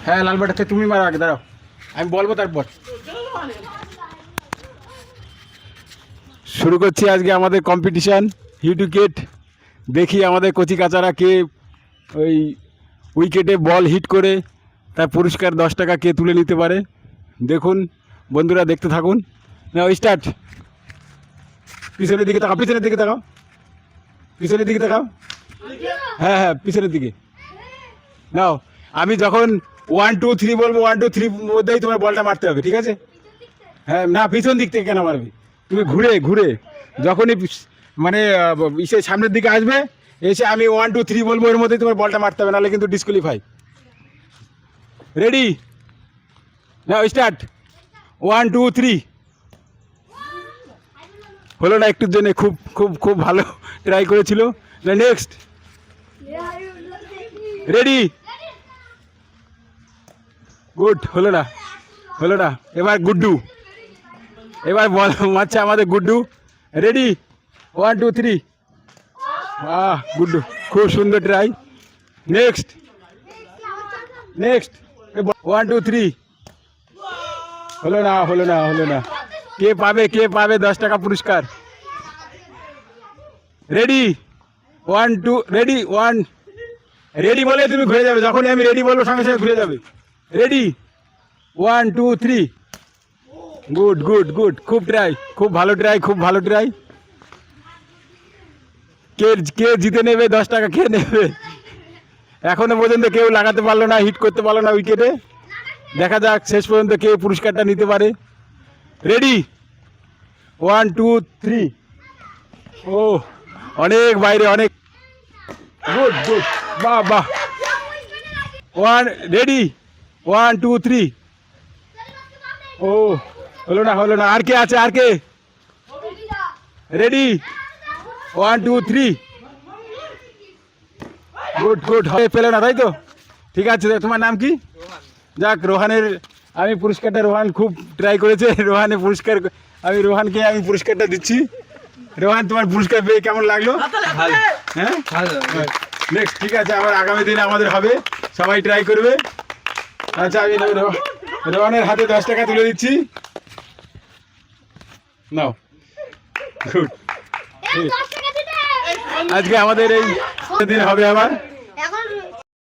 হ্যাঁ লাল ব্যাটটা তুমি মারো আগে, দাঁড়াও আমি বলবো তারপর শুরু করছি আজকে আমাদের কম্পিটিশান হিট উইকেট। দেখি আমাদের কচি কাচারা কে ওই উইকেটে বল হিট করে তার পুরস্কার 10 টাকা কে তুলে নিতে পারে। দেখুন বন্ধুরা, দেখতে থাকুন। না স্টার্ট। পিছনের দিকে তাকাও, পিছনের দিকে তাকাও, পিছনের দিকে তাকাও। হ্যাঁ হ্যাঁ পিছনের দিকে নাও। আমি যখন 1 2 3 বলবো 1 2 3 মধ্যেই তোমার বলটা মারতে হবে, ঠিক আছে? হ্যাঁ না, পিছন দিক থেকে কেন মারবি? তুমি ঘুরে ঘুরে যখনই মানে ইসে সামনের দিকে আসবে, এসে আমি 1 2 3 বলবো, এর মধ্যেই তোমার বলটা মারতে হবে, নাহলে কিন্তু ডিসকোয়ালিফাই। রেডি নাও স্টার্ট। 1 2 3। হলো না একটুর জন্য, খুব খুব খুব ভালো ট্রাই করেছিল। নেক্সট। Ready good. হলো না, হলো না। এবার গুড্ডু, এবার বল মারছে আমাদের গুড্ডু। রেডি 1 2 3। গুড্ডু খুব সুন্দর ট্রাই। Next next 1 2 3। হলো না, হলো না, হলো না। কে পাবে, কে পাবে 10 টাকা পুরস্কার? রেডি 1 2। রেডি 1। রেডি বলে তুমি ঘুরে যাবে, যখনই আমি রেডি বলবো সঙ্গে সঙ্গে ঘুরে যাবে। রেডি 1 2 3। গুড গুড গুড, খুব ট্রাই, খুব ভালো ট্রাই, খুব ভালো ট্রাই। কে কে জিতে নেবে 10 টাকা, কে নেবে? এখনো পর্যন্ত কেউ লাগাতে পারলো না, হিট করতে পারলো না উইকেটে। দেখা যাক শেষ পর্যন্ত কে পুরস্কারটা নিতে পারে। রেডি 1 2 3। ও অনেক বাইরে, অনেক গুড গুড, বাহ বাহ। 1 রেডি 1 2 3। ও হলো না, হলো না। আর কে আছে, আর কে? রেডি 1 2 3। গুড গুড, পেলে না তাই তো? ঠিক আছে, তোমার নাম কি? যাক, রোহানের আমি পুরস্কারটা, রোহান খুব ট্রাই করেছে, রোহানের পুরস্কার আমি রোহানকে আমি পুরস্কারটা দিচ্ছি। রোহান, তোমার পুরস্কার পেয়ে কেমন লাগলো? হ্যাঁ নেক্সট, ঠিক আছে, আবার আগামী দিনে আমাদের হবে, সবাই ট্রাই করবে। আচ্ছা আমি রোহানের হাতে 10 টাকা তুলে দিচ্ছি, নাও। গুড। আজকে আমাদের এই দিন হবে আবার।